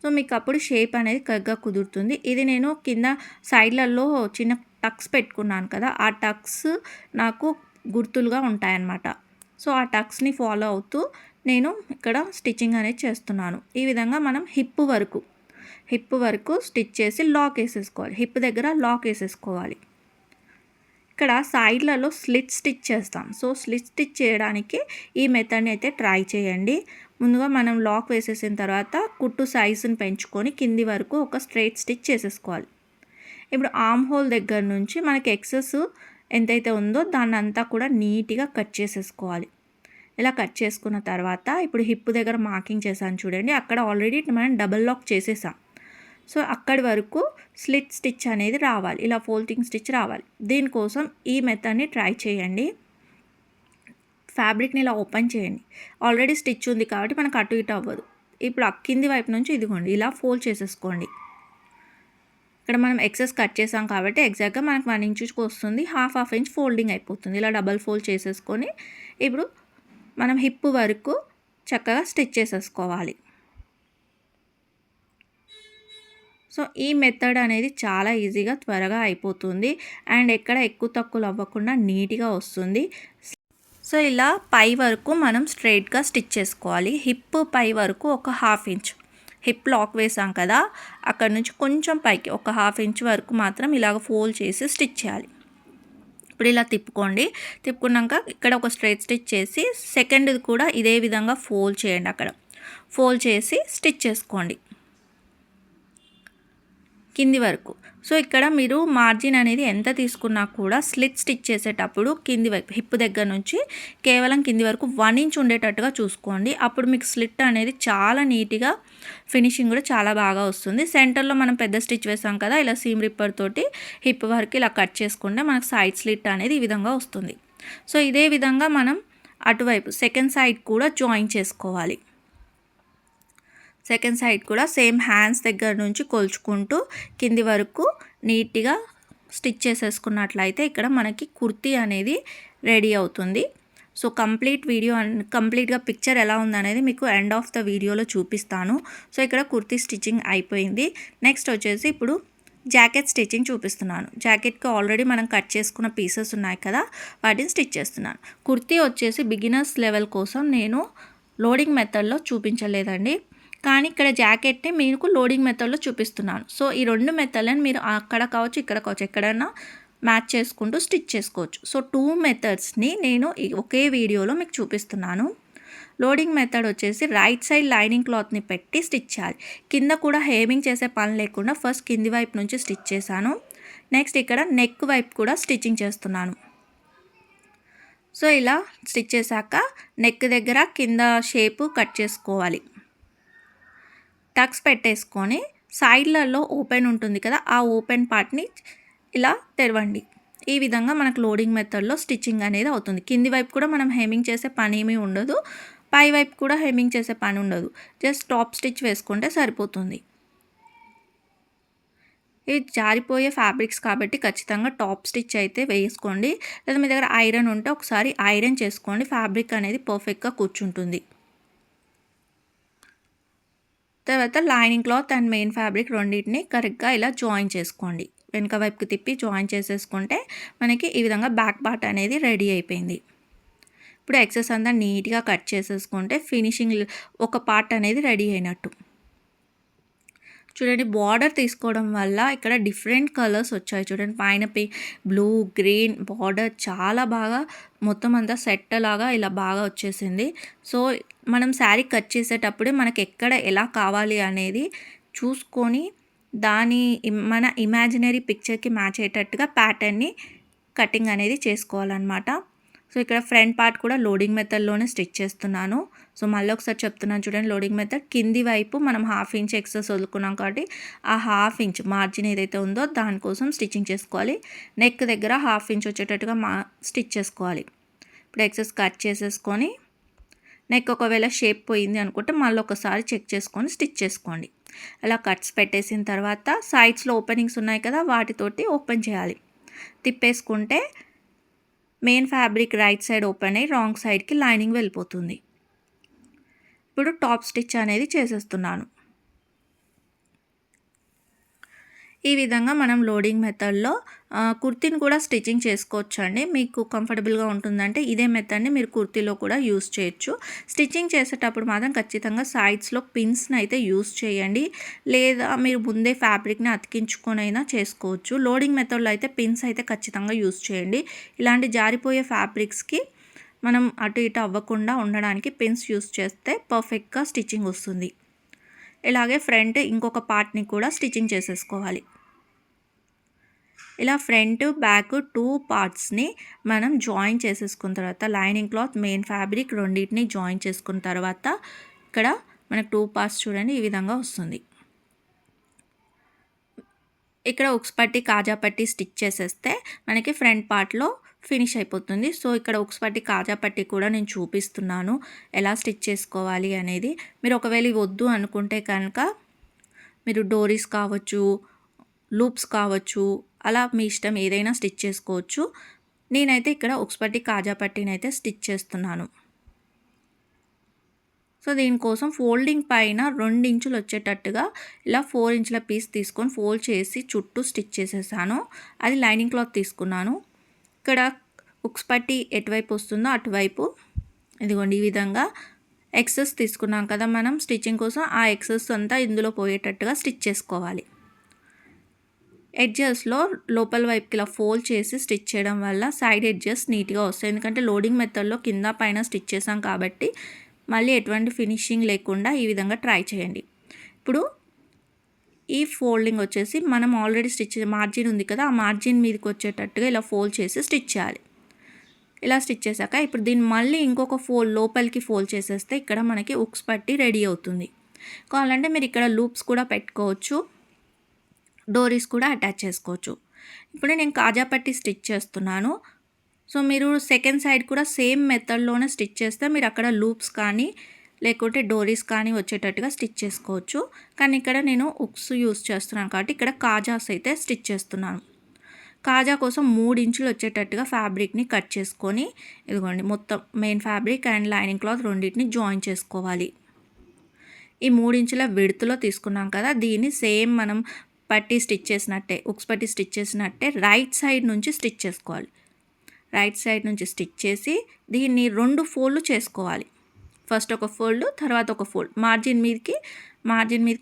సో మీకు అప్పుడు షేప్ అనేది కరెక్ట్గా కుదురుతుంది. ఇది నేను కింద సైడ్లలో చిన్న టక్స్ పెట్టుకున్నాను కదా, ఆ టక్స్ నాకు గుర్తులుగా ఉంటాయన్నమాట. సో ఆ టక్స్ని ఫాలో అవుతూ నేను ఇక్కడ స్టిచ్చింగ్ అనేది చేస్తున్నాను. ఈ విధంగా మనం హిప్ వరకు స్టిచ్ చేసి లాక్ వేసేసుకోవాలి. హిప్ దగ్గర లాక్ వేసేసుకోవాలి. ఇక్కడ సైడ్లలో స్లిట్ స్టిచ్ చేస్తాం. సో స్లిట్ స్టిచ్ చేయడానికి ఈ మెథడ్ని అయితే ట్రై చేయండి. ముందుగా మనం లాక్ వేసేసిన తర్వాత కుట్టు సైజుని పెంచుకొని కింది వరకు ఒక స్ట్రైట్ స్టిచ్ చేసేసుకోవాలి. ఇప్పుడు ఆర్మ్ హోల్ దగ్గర నుంచి మనకి ఎక్సెస్ ఎంతైతే ఉందో దాన్ని అంతా కూడా నీట్గా కట్ చేసేసుకోవాలి. ఇలా కట్ చేసుకున్న తర్వాత ఇప్పుడు హిప్ దగ్గర మార్కింగ్ చేశాను చూడండి, అక్కడ ఆల్రెడీ మనం డబల్ లాక్ చేసేసాం. సో అక్కడి వరకు స్లిట్ స్టిచ్ అనేది రావాలి, ఇలా ఫోల్డింగ్ స్టిచ్ రావాలి. దీనికోసం ఈ మెథడ్ని ట్రై చేయండి. ఫ్యాబ్రిక్ని ఇలా ఓపెన్ చేయండి. ఆల్రెడీ స్టిచ్ ఉంది కాబట్టి మనకు అటు ఇటు అవ్వదు. ఇప్పుడు కింది వైపు నుంచి ఇదిగోండి ఇలా ఫోల్డ్ చేసేసుకోండి. ఇక్కడ మనం ఎక్సెస్ కట్ చేసాం కాబట్టి ఎగ్జాక్ట్గా మనకు 1 ఇంచుకి వస్తుంది. హాఫ్ ఇంచ్ ఫోల్డింగ్ అయిపోతుంది. ఇలా డబల్ ఫోల్డ్ చేసేసుకొని ఇప్పుడు మనం హిప్ వరకు చక్కగా స్టిచ్ చేసేసుకోవాలి. సో ఈ మెథడ్ అనేది చాలా ఈజీగా త్వరగా అయిపోతుంది అండ్ ఎక్కడ ఎక్కువ తక్కువలు అవ్వకుండా నీట్గా వస్తుంది. సో ఇలా పై వరకు మనం స్ట్రైట్గా స్టిచ్ చేసుకోవాలి. హిప్ పై వరకు ఒక హాఫ్ ఇంచ్ హిప్ లాక్ వేసాం కదా, అక్కడ నుంచి కొంచెం పైకి ఒక హాఫ్ ఇంచ్ వరకు మాత్రం ఇలాగ ఫోల్డ్ చేసి స్టిచ్ చేయాలి. ఇప్పుడు ఇలా తిప్పుకోండి. తిప్పుకున్నాక ఇక్కడ ఒక స్ట్రైట్ స్టిచ్ చేసి సెకండ్ది కూడా ఇదే విధంగా ఫోల్డ్ చేయండి. అక్కడ ఫోల్డ్ చేసి స్టిచ్ చేసుకోండి కింది వరకు. సో ఇక్కడ మీరు మార్జిన్ అనేది ఎంత తీసుకున్నా కూడా స్లిట్ స్టిచ్ చేసేటప్పుడు కింది వైపు హిప్ దగ్గర నుంచి కేవలం కింది వరకు 1 ఇంచ్ ఉండేటట్టుగా చూసుకోండి. అప్పుడు మీకు స్లిట్ అనేది చాలా నీట్గా ఫినిషింగ్ కూడా చాలా బాగా వస్తుంది. సెంటర్లో మనం పెద్ద స్టిచ్ వేసాం కదా, ఇలా సీమ్ రిప్పర్ తోటి హిప్ వరకు ఇలా కట్ చేసుకుంటే మనకు సైడ్ స్లిట్ అనేది ఈ విధంగా వస్తుంది. సో ఇదే విధంగా మనం అటువైపు సెకండ్ సైడ్ కూడా జాయిన్ చేసుకోవాలి. సెకండ్ సైడ్ కూడా సేమ్ హ్యాండ్స్ దగ్గర నుంచి కొలుచుకుంటూ కింది వరకు నీట్గా స్టిచ్ చేసేసుకున్నట్లయితే ఇక్కడ మనకి కుర్తీ అనేది రెడీ అవుతుంది. సో కంప్లీట్ వీడియో కంప్లీట్గా పిక్చర్ ఎలా ఉందనేది మీకు ఎండ్ ఆఫ్ ద వీడియోలో చూపిస్తాను. సో ఇక్కడ కుర్తీ స్టిచ్చింగ్ అయిపోయింది. నెక్స్ట్ వచ్చేసి ఇప్పుడు జాకెట్ స్టిచ్చింగ్ చూపిస్తున్నాను. జాకెట్కి ఆల్రెడీ మనం కట్ చేసుకున్న పీసెస్ ఉన్నాయి కదా, వాటిని స్టిచ్ చేస్తున్నాను. కుర్తీ వచ్చేసి బిగినర్స్ లెవెల్ కోసం నేను లోడింగ్ మెథడ్లో చూపించలేదండి, కానీ ఇక్కడ జాకెట్ని మీకు లోడింగ్ మెథడ్లో చూపిస్తున్నాను. సో ఈ 2 మెథడ్లను మీరు అక్కడ కావచ్చు, ఇక్కడ కావచ్చు, ఎక్కడైనా మ్యాచ్ చేసుకుంటూ స్టిచ్ చేసుకోవచ్చు. సో 2 మెథడ్స్ని నేను ఒకే వీడియోలో మీకు చూపిస్తున్నాను. లోడింగ్ మెథడ్ వచ్చేసి రైట్ సైడ్ లైనింగ్ క్లాత్ని పెట్టి స్టిచ్ చేయాలి. కింద కూడా హేమింగ్ చేసే పని లేకుండా ఫస్ట్ కింది వైపు నుంచి స్టిచ్ చేశాను. నెక్స్ట్ ఇక్కడ నెక్ వైపు కూడా స్టిచ్చింగ్ చేస్తున్నాను. సో ఇలా స్టిచ్ చేశాక నెక్ దగ్గర కింద షేపు కట్ చేసుకోవాలి. టక్స్ పెట్టేసుకొని సైడ్లలో ఓపెన్ ఉంటుంది కదా, ఆ ఓపెన్ పార్ట్ని ఇలా తెరవండి. ఈ విధంగా మనకు లోడింగ్ మెథడ్లో స్టిచ్చింగ్ అనేది అవుతుంది. కింది వైపు కూడా మనం హెమ్మింగ్ చేసే పని ఏమీ ఉండదు, పై వైపు కూడా హెమ్మింగ్ చేసే పని ఉండదు. జస్ట్ టాప్ స్టిచ్ వేసుకుంటే సరిపోతుంది. ఇవి జారిపోయే ఫ్యాబ్రిక్స్ కాబట్టి ఖచ్చితంగా టాప్ స్టిచ్ అయితే వేసుకోండి. లేదా మీ దగ్గర ఐరన్ ఉంటే ఒకసారి ఐరన్ చేసుకోండి, ఫ్యాబ్రిక్ అనేది పర్ఫెక్ట్గా కూర్చుంటుంది. తర్వాత lining cloth and main fabric రెండింటిని కరెక్ట్గా ఇలా జాయిన్ చేసుకోండి. వెనక వైపుకి తిప్పి జాయిన్ చేసేసుకుంటే మనకి ఈ విధంగా బ్యాక్ పార్ట్ అనేది రెడీ అయిపోయింది. ఇప్పుడు ఎక్సెస్ అంతా నీట్గా కట్ చేసేసుకుంటే ఫినిషింగ్ ఒక పార్ట్ అనేది రెడీ అయినట్టు. చూడండి, బార్డర్ తీసుకోవడం వల్ల ఇక్కడ డిఫరెంట్ కలర్స్ వచ్చాయి. చూడండి, పైన బ్లూ, గ్రీన్ బార్డర్ చాలా బాగా మొత్తం అంతా సెట్ లాగా ఇలా బాగా వచ్చేసింది. సో మనం శారీ కట్ చేసేటప్పుడే మనకి ఎక్కడ ఎలా కావాలి అనేది చూసుకొని మన ఇమాజినరీ పిక్చర్కి మ్యాచ్ అయ్యేటట్టుగా ప్యాటర్న్ని కటింగ్ అనేది చేసుకోవాలన్నమాట. సో ఇక్కడ ఫ్రంట్ పార్ట్ కూడా లోడింగ్ మెథడ్లోనే స్టిచ్ చేస్తున్నాను. సో మళ్ళీ ఒకసారి చెప్తున్నాను చూడండి, లోడింగ్ మెథడ్ కింది వైపు మనం 1/2 ఇంచ్ ఎక్సెస్ వదులుకున్నాం కాబట్టి ఆ 1/2 ఇంచ్ మార్జిన్ ఏదైతే ఉందో దానికోసం స్టిచ్చింగ్ చేసుకోవాలి. నెక్ దగ్గర 1/2 ఇంచ్ వచ్చేటట్టుగా స్టిచ్ చేసుకోవాలి. ఇప్పుడు ఎక్సెస్ కట్ చేసేసుకొని నెక్ ఒకవేళ షేప్ పోయింది అనుకుంటే మళ్ళీ ఒకసారి చెక్ చేసుకొని స్టిచ్ చేసుకోండి. అలా కట్స్ పెట్టేసిన తర్వాత సైడ్స్లో ఓపెనింగ్స్ ఉన్నాయి కదా, వాటితోటి ఓపెన్ చేయాలి. తిప్పేసుకుంటే main fabric right side open అయ్యి రాంగ్ సైడ్కి లైనింగ్ వెళ్ళిపోతుంది. ఇప్పుడు టాప్ స్టిచ్ అనేది చేసేస్తున్నాను. ఈ విధంగా మనం లోడింగ్ మెథడ్లో కుర్తీని కూడా స్టిచ్చింగ్ చేసుకోవచ్చు అండి. మీకు కంఫర్టబుల్గా ఉంటుందంటే ఇదే మెథడ్ని మీరు కుర్తీలో కూడా యూస్ చేయొచ్చు. స్టిచ్చింగ్ చేసేటప్పుడు మాత్రం ఖచ్చితంగా సైడ్స్లో పిన్స్ని అయితే యూస్ చేయండి, లేదా మీరు ముందే ఫ్యాబ్రిక్ని అతికించుకొని అయినా చేసుకోవచ్చు. లోడింగ్ మెథడ్లో అయితే పిన్స్ అయితే ఖచ్చితంగా యూస్ చేయండి. ఇలాంటి జారిపోయే ఫ్యాబ్రిక్స్కి మనం అటు ఇటు అవ్వకుండా ఉండడానికి పిన్స్ యూస్ చేస్తే పర్ఫెక్ట్గా స్టిచ్చింగ్ వస్తుంది. ఇలాగే ఫ్రంట్ ఇంకొక పార్ట్ని కూడా స్టిచ్చింగ్ చేసేసుకోవాలి. ఇలా ఫ్రంట్ బ్యాక్ 2 పార్ట్స్ని మనం జాయిన్ చేసేసుకున్న తర్వాత లైనింగ్ క్లాత్ మెయిన్ ఫ్యాబ్రిక్ రెండింటిని జాయిన్ చేసుకున్న తర్వాత ఇక్కడ మనకు 2 పార్ట్స్ చూడండి ఈ విధంగా వస్తుంది. ఇక్కడ ఉక్స్ పట్టి కాజా పట్టి స్టిచ్ చేసేస్తే మనకి ఫ్రంట్ పార్ట్లో ఫినిష్ అయిపోతుంది. సో ఇక్కడ ఉక్స్ పట్టి కాజా పట్టి కూడా నేను చూపిస్తున్నాను ఎలా స్టిచ్ చేసుకోవాలి అనేది. మీరు ఒకవేళ ఇవి వద్దు అనుకుంటే కనుక మీరు డోరీస్ కావచ్చు, లూప్స్ కావచ్చు, అలా మీ ఇష్టం ఏదైనా స్టిచ్ చేసుకోవచ్చు. నేనైతే ఇక్కడ ఉక్స్ పట్టి కాజా పట్టిని అయితే స్టిచ్ చేస్తున్నాను. సో దీనికోసం ఫోల్డింగ్ పైన 2 ఇంచులు వచ్చేటట్టుగా ఇలా 4 ఇంచుల పీస్ తీసుకొని ఫోల్డ్ చేసి చుట్టూ స్టిచ్ చేసేసాను. అది లైనింగ్ క్లాత్ తీసుకున్నాను. ఇక్కడ ఉక్స్ పట్టి ఎటువైపు వస్తుందో అటువైపు ఇదిగోండి ఈ విధంగా ఎక్సెస్ తీసుకున్నాం కదా మనం స్టిచ్చింగ్ కోసం, ఆ ఎక్సెస్ అంతా ఇందులో పోయేటట్టుగా స్టిచ్ చేసుకోవాలి. ఎడ్జెస్లో లోపల వైపుకి ఇలా ఫోల్డ్ చేసి స్టిచ్ చేయడం వల్ల సైడ్ ఎడ్జెస్ నీట్గా వస్తాయి. ఎందుకంటే లోడింగ్ మెథడ్లో కింద పైన స్టిచ్ చేసాం కాబట్టి మళ్ళీ ఎటువంటి ఫినిషింగ్ లేకుండా ఈ విధంగా ట్రై చేయండి. ఇప్పుడు ఈ ఫోల్డింగ్ వచ్చేసి మనం ఆల్రెడీ స్టిచ్ మార్జిన్ ఉంది కదా, ఆ మార్జిన్ మీదకి వచ్చేటట్టుగా ఇలా ఫోల్డ్ చేసి స్టిచ్ చేయాలి. ఇలా స్టిచ్ చేశాక ఇప్పుడు దీన్ని మళ్ళీ ఇంకొక లోపలికి ఫోల్డ్ చేసేస్తే ఇక్కడ మనకి ఉక్స్ పట్టి రెడీ అవుతుంది. కావాలంటే మీరు ఇక్కడ లూప్స్ కూడా పెట్టుకోవచ్చు, డోరీస్ కూడా అటాచ్ చేసుకోవచ్చు. ఇప్పుడు నేను కాజా పట్టి స్టిచ్ చేస్తున్నాను. సో మీరు సెకండ్ సైడ్ కూడా సేమ్ మెథడ్లోనే స్టిచ్ చేస్తే మీరు అక్కడ లూప్స్ కానీ లేకుంటే డోరీస్ కానీ వచ్చేటట్టుగా స్టిచ్ చేసుకోవచ్చు. కానీ ఇక్కడ నేను ఉక్స్ యూస్ చేస్తున్నాను కాబట్టి ఇక్కడ కాజాస్ అయితే స్టిచ్ చేస్తున్నాను. కాజా కోసం 3 ఇంచులు వచ్చేటట్టుగా ఫ్యాబ్రిక్ని కట్ చేసుకొని ఇదిగోండి మొత్తం main fabric and lining cloth రెండింటిని జాయిన్ చేసుకోవాలి. ఈ 3 ఇంచుల విడ్త్లో తీసుకున్నాం కదా, దీన్ని సేమ్ మనం పట్టి స్టిచ్ చేసినట్టే, ఉక్స్ పట్టి స్టిచ్ చేసినట్టే రైట్ సైడ్ నుంచి స్టిచ్ చేసుకోవాలి. రైట్ సైడ్ నుంచి స్టిచ్ చేసి దీన్ని 2 ఫోల్డ్లు చేసుకోవాలి. ఫస్ట్ ఒక ఫోల్డ్, తర్వాత ఒక ఫోల్డ్ మార్జిన్ మీదకి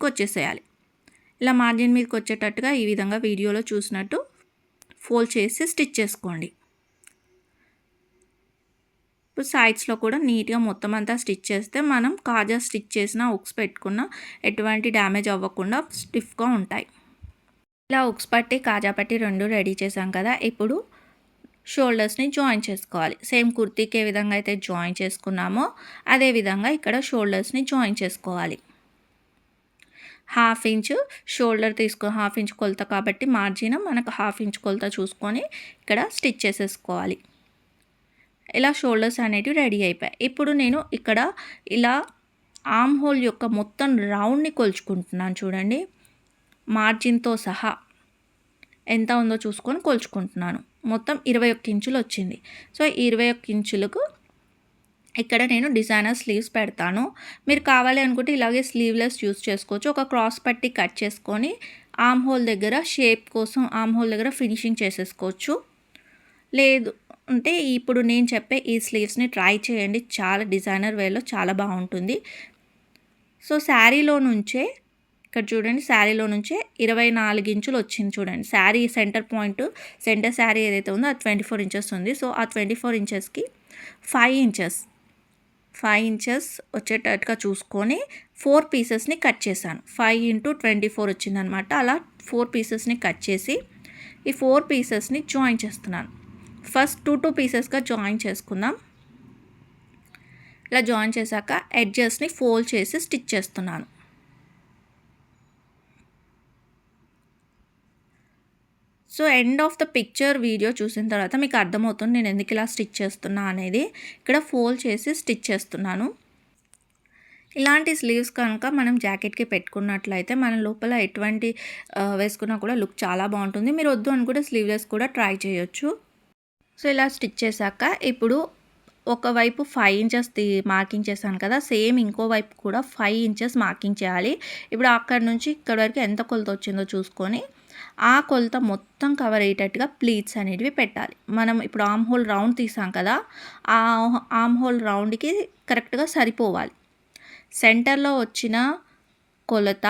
వచ్చేసేయాలి. ఇలా మార్జిన్ మీదకి వచ్చేటట్టుగా ఈ విధంగా వీడియోలో చూసినట్టు ఫోల్డ్ చేసి స్టిచ్ చేసుకోండి. ఇప్పుడు సైడ్స్లో కూడా నీట్గా మొత్తం అంతా స్టిచ్ చేస్తే మనం కాజా స్టిచ్ చేసిన ఉక్స్ పెట్టుకున్న ఎటువంటి డ్యామేజ్ అవ్వకుండా స్టిఫ్గా ఉంటాయి. ఇలా ఉక్స్ పట్టి కాజా పట్టి 2 రెడీ చేసాం కదా, ఇప్పుడు షోల్డర్స్ని జాయిన్ చేసుకోవాలి. సేమ్ కుర్తీకి ఏ విధంగా అయితే జాయిన్ చేసుకున్నామో అదే విధంగా ఇక్కడ షోల్డర్స్ని జాయిన్ చేసుకోవాలి. 1/2 ఇంచ్ షోల్డర్ తీసుకో, 1/2 ఇంచ్ కొలత కాబట్టి మార్జిన్ మనకు 1/2 ఇంచ్ కొలత చూసుకొని ఇక్కడ స్టిచ్ చేసేసుకోవాలి. ఇలా షోల్డర్స్ అనేటివి రెడీ అయిపోయాయి. ఇప్పుడు నేను ఇక్కడ ఇలా ఆర్మ్ హోల్ యొక్క మొత్తం రౌండ్ని కొలుచుకుంటున్నాను. చూడండి, మార్జిన్తో సహా ఎంత ఉందో చూసుకొని కొలుచుకుంటున్నాను. మొత్తం 21 ఇంచులు వచ్చింది. సో 21 ఇంచులకు ఇక్కడ నేను డిజైనర్ స్లీవ్స్ పెడతాను. మీరు కావాలి అనుకుంటే ఇలాగే స్లీవ్లెస్ యూస్ చేసుకోవచ్చు. ఒక క్రాస్ పట్టి కట్ చేసుకొని ఆర్మ్ హోల్ దగ్గర షేప్ కోసం ఆర్మ్ హోల్ దగ్గర ఫినిషింగ్ చేసేసుకోవచ్చు. లేదు అంటే ఇప్పుడు నేను చెప్పే ఈ స్లీవ్స్ని ట్రై చేయండి, చాలా డిజైనర్ వేలో చాలా బాగుంటుంది. సో శారీలో నుంచే ఇక్కడ చూడండి, శారీలో నుంచే 24 ఇంచులు వచ్చింది. చూడండి, sari centre point, centre sari ఏదైతే ఉందో అది 24 ఇంచెస్ ఉంది. సో ఆ 24 ఇంచెస్కి 5 ఇంచెస్ వచ్చేటట్టుగా చూసుకొని 4 పీసెస్ని కట్ చేశాను. 5 × 24 వచ్చిందనమాట. అలా 4 పీసెస్ని కట్ చేసి ఈ 4 పీసెస్ని జాయిన్ చేస్తున్నాను. ఫస్ట్ 2 పీసెస్గా జాయిన్ చేసుకుందాం. ఇలా జాయిన్ చేశాక ఎడ్జెస్ని ఫోల్డ్ చేసి స్టిచ్ చేస్తున్నాను. So end of the picture video చూసిన తర్వాత మీకు అర్థమవుతుంది నేను ఎందుకు ఇలా స్టిచ్ చేస్తున్నా అనేది. ఇక్కడ ఫోల్డ్ చేసి స్టిచ్ చేస్తున్నాను. ఇలాంటి స్లీవ్స్ కనుక మనం జాకెట్కి పెట్టుకున్నట్లయితే మన లోపల ఎటువంటి వేసుకున్నా కూడా లుక్ చాలా బాగుంటుంది. మీరు వద్దు అనుకుంటే స్లీవ్లెస్ కూడా ట్రై చేయొచ్చు. సో ఇలా స్టిచ్ చేశాక ఇప్పుడు ఒకవైపు 5 ఇంచెస్ మార్కింగ్ చేశాను కదా, సేమ్ ఇంకో వైపు కూడా 5 ఇంచెస్ మార్కింగ్ చేయాలి. ఇప్పుడు అక్కడ నుంచి ఇక్కడ వరకు ఎంత కొలత వచ్చిందో చూసుకొని ఆ కొలత మొత్తం కవర్ అయ్యేటట్టుగా ప్లీట్స్ అనేటివి పెట్టాలి. మనం ఇప్పుడు ఆర్మ్ హోల్ రౌండ్ తీసాం కదా, ఆ ఆర్మ్ హోల్ రౌండ్కి కరెక్ట్గా సరిపోవాలి. సెంటర్లో వచ్చిన కొలత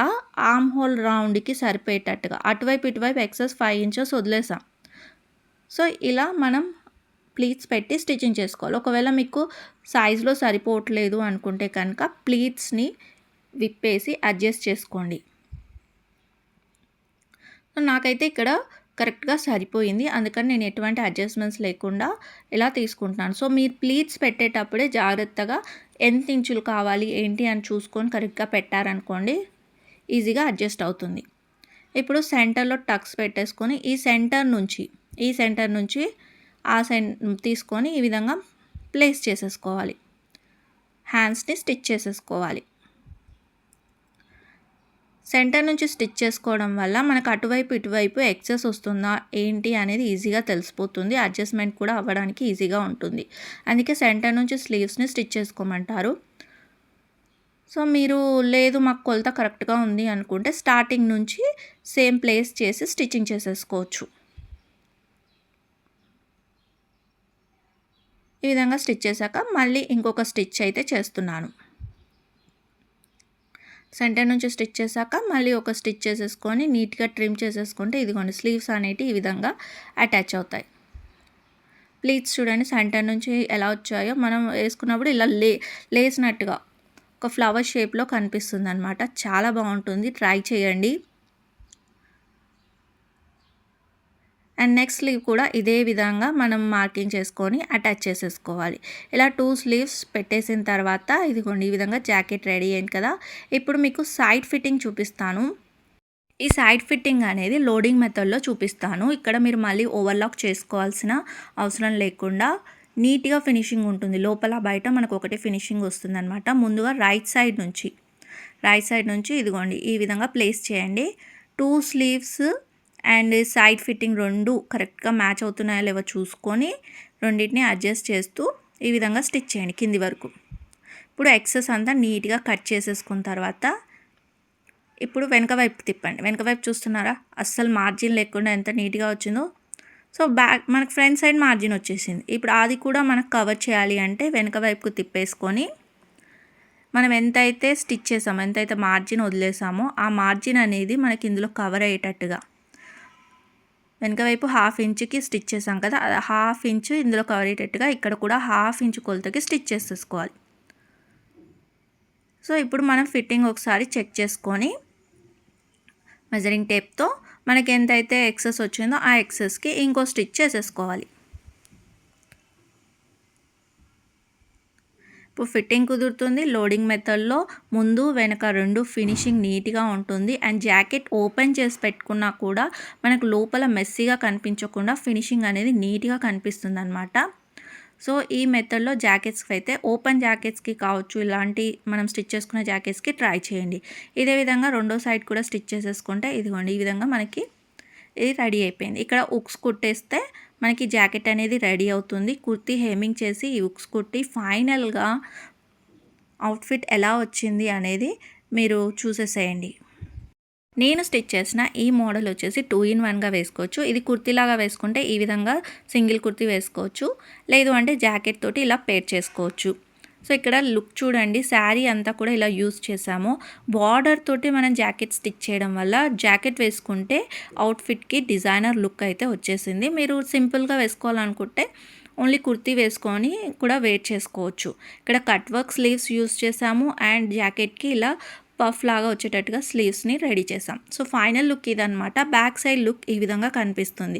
ఆర్మ్ హోల్ రౌండ్కి సరిపోయేటట్టుగా, అటువైపు ఇటువైపు ఎక్సెస్ 5 ఇంచెస్ వదిలేసాం. సో ఇలా మనం ప్లీట్స్ పెట్టి స్టిచ్చింగ్ చేసుకోవాలి. ఒకవేళ మీకు సైజులో సరిపోవట్లేదు అనుకుంటే కనుక ప్లీట్స్ని విప్పేసి అడ్జస్ట్ చేసుకోండి. నాకైతే ఇక్కడ కరెక్ట్గా సరిపోయింది, అందుకని నేను ఎటువంటి అడ్జస్ట్మెంట్స్ లేకుండా ఇలా తీసుకుంటున్నాను. సో మీరు ప్లీట్స్ పెట్టేటప్పుడే జాగ్రత్తగా ఎంత ఇంచులు కావాలి ఏంటి అని చూసుకొని కరెక్ట్గా పెట్టారనుకోండి, ఈజీగా అడ్జస్ట్ అవుతుంది. ఇప్పుడు సెంటర్లో టక్స్ పెట్టేసుకొని ఈ సెంటర్ నుంచి తీసుకొని ఈ విధంగా ప్లేస్ చేసేసుకోవాలి. హ్యాండ్స్ని స్టిచ్ చేసేసుకోవాలి. సెంటర్ నుంచి స్టిచ్ చేసుకోవడం వల్ల మనకు అటువైపు ఇటువైపు ఎక్సెస్ వస్తుందా ఏంటి అనేది ఈజీగా తెలిసిపోతుంది. అడ్జస్ట్మెంట్ కూడా అవ్వడానికి ఈజీగా ఉంటుంది. అందుకే సెంటర్ నుంచి స్లీవ్స్ని స్టిచ్ చేసుకోమంటారు. సో మీరు లేదు మాకు కొలత కరెక్ట్గా ఉంది అనుకుంటే స్టార్టింగ్ నుంచి సేమ్ ప్లేస్ చేసి స్టిచ్చింగ్ చేసేసుకోవచ్చు. ఈ విధంగా స్టిచ్ చేశాక మళ్ళీ ఇంకొక స్టిచ్ అయితే చేస్తున్నాను. సెంటర్ నుంచి స్టిచ్ చేశాక మళ్ళీ ఒక స్టిచ్ చేసేసుకొని నీట్గా ట్రిమ్ చేసేసుకుంటే ఇదిగోండి స్లీవ్స్ అనేవి ఈ విధంగా అటాచ్ అవుతాయి. ప్లీట్స్ చూడండి సెంటర్ నుంచి ఎలా వచ్చాయో, మనం వేసుకున్నప్పుడు ఇలా లేసినట్టుగా ఒక ఫ్లవర్ షేప్లో కనిపిస్తుంది అనమాట. చాలా బాగుంటుంది, ట్రై చేయండి. అండ్ నెక్స్ట్ స్లీవ్ కూడా ఇదే విధంగా మనం మార్కింగ్ చేసుకొని అటాచ్ చేసేసుకోవాలి. ఇలా 2 స్లీవ్స్ పెట్టేసిన తర్వాత ఇదిగోండి ఈ విధంగా జాకెట్ రెడీ అయింది కదా. ఇప్పుడు మీకు సైడ్ ఫిట్టింగ్ చూపిస్తాను. ఈ సైడ్ ఫిట్టింగ్ అనేది లోడింగ్ మెథడ్లో చూపిస్తాను. ఇక్కడ మీరు మళ్ళీ ఓవర్లాక్ చేసుకోవాల్సిన అవసరం లేకుండా నీట్గా ఫినిషింగ్ ఉంటుంది. లోపల బయట మనకు ఒకటి ఫినిషింగ్ వస్తుంది అనమాట. ముందుగా రైట్ సైడ్ నుంచి ఇదిగోండి ఈ విధంగా ప్లేస్ చేయండి. 2 స్లీవ్స్ అండ్ సైడ్ ఫిట్టింగ్ 2 కరెక్ట్‌గా మ్యాచ్ అవుతున్నాయో లేవో చూసుకొని రెండిటిని అడ్జస్ట్ చేస్తూ ఈ విధంగా స్టిచ్ చేయండి కింది వరకు. ఇప్పుడు ఎక్సెస్ అంతా నీట్‌గా కట్ చేసేసుకున్న తర్వాత ఇప్పుడు వెనక వైపు తిప్పండి. వెనక వైపు చూస్తున్నారా? అస్సలు మార్జిన్ లేకుండా ఎంత నీట్‌గా వచ్చిందో. సో మనకు ఫ్రంట్ సైడ్ మార్జిన్ వచ్చేసింది. ఇప్పుడు అది కూడా మనకు కవర్ చేయాలి అంటే వెనక వైపుకు తిప్పేసుకొని మనం ఎంతైతే స్టిచ్ చేసామో, ఎంతైతే మార్జిన్ వదిలేసామో ఆ మార్జిన్ అనేది మనకి ఇందులో కవర్ అయ్యేటట్టుగా వెనక వైపు 1/2 ఇంచుకి స్టిచ్ చేసాం కదా, 1/2 ఇంచు ఇందులో కవర్ అయ్యేటట్టుగా ఇక్కడ కూడా 1/2 ఇంచు కొలతకి స్టిచ్ చేసేసుకోవాలి. సో ఇప్పుడు మనం ఫిట్టింగ్ ఒకసారి చెక్ చేసుకొని మెజరింగ్ టేప్తో మనకి ఎంతైతే ఎక్సెస్ వచ్చిందో ఆ ఎక్సెస్కి ఇంకో స్టిచ్ చేసేసుకోవాలి. ఇప్పుడు ఫిట్టింగ్ కుదురుతుంది. లోడింగ్ మెథడ్లో ముందు వెనక 2 ఫినిషింగ్ నీట్‌గా ఉంటుంది. అండ్ జాకెట్ ఓపెన్ చేసి పెట్టుకున్నా కూడా మనకు లోపల మెస్సీగా కనిపించకుండా ఫినిషింగ్ అనేది నీట్‌గా కనిపిస్తుందన్నమాట. సో ఈ మెథడ్లో జాకెట్స్కి అయితే ఓపెన్ జాకెట్స్కి కావచ్చు, ఇలాంటి మనం స్టిచ్ చేసుకున్న జాకెట్స్కి ట్రై చేయండి. ఇదే విధంగా రెండో సైడ్ కూడా స్టిచ్ చేసేసుకుంటే ఇదిగోండి ఈ విధంగా మనకి ఇది రెడీ అయిపోయింది. ఇక్కడ ఉక్స్ కుట్టేస్తే మనకి జాకెట్ అనేది రెడీ అవుతుంది. కుర్తీ హెమ్మింగ్ చేసి ఈ ఉక్స్ కుట్టి ఫైనల్గా అవుట్ఫిట్ ఎలా వచ్చింది అనేది మీరు చూసేసేయండి. నేను స్టిచ్ చేసిన ఈ మోడల్ వచ్చేసి 2 in 1గా వేసుకోవచ్చు. ఇది కుర్తీలాగా వేసుకుంటే ఈ విధంగా సింగిల్ కుర్తీ వేసుకోవచ్చు, లేదు అంటే జాకెట్ తోటి ఇలా పేర్ చేసుకోవచ్చు. సో ఇక్కడ లుక్ చూడండి, శారీ అంతా కూడా ఇలా యూస్ చేసాము. బార్డర్ తోటి మనం జాకెట్ స్టిచ్ చేయడం వల్ల జాకెట్ వేసుకుంటే అవుట్ఫిట్కి డిజైనర్ లుక్ అయితే వచ్చేసింది. మీరు సింపుల్గా వేసుకోవాలనుకుంటే ఓన్లీ కుర్తీ వేసుకొని కూడా వేర్ చేసుకోవచ్చు. ఇక్కడ కట్ వర్క్ స్లీవ్స్ యూస్ చేసాము అండ్ జాకెట్కి ఇలా పఫ్ లాగా వచ్చేటట్టుగా స్లీవ్స్ని రెడీ చేసాం. సో ఫైనల్ లుక్ ఇదనమాట. బ్యాక్ సైడ్ లుక్ ఈ విధంగా కనిపిస్తుంది.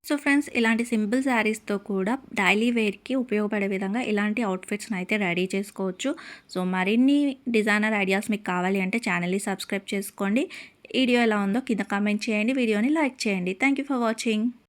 సో ఫ్రెండ్స్, ఇలాంటి సింపుల్ శారీస్తో కూడా డైలీ వేర్కి ఉపయోగపడే విధంగా ఇలాంటి అవుట్ఫిట్స్ని అయితే రెడీ చేసుకోవచ్చు. సో మరిన్ని డిజైనర్ ఐడియాస్ మీకు కావాలి అంటే ఛానల్ని సబ్స్క్రైబ్ చేసుకోండి. వీడియో ఎలా ఉందో కింద కామెంట్ చేయండి, వీడియోని లైక్ చేయండి. Thank you for watching.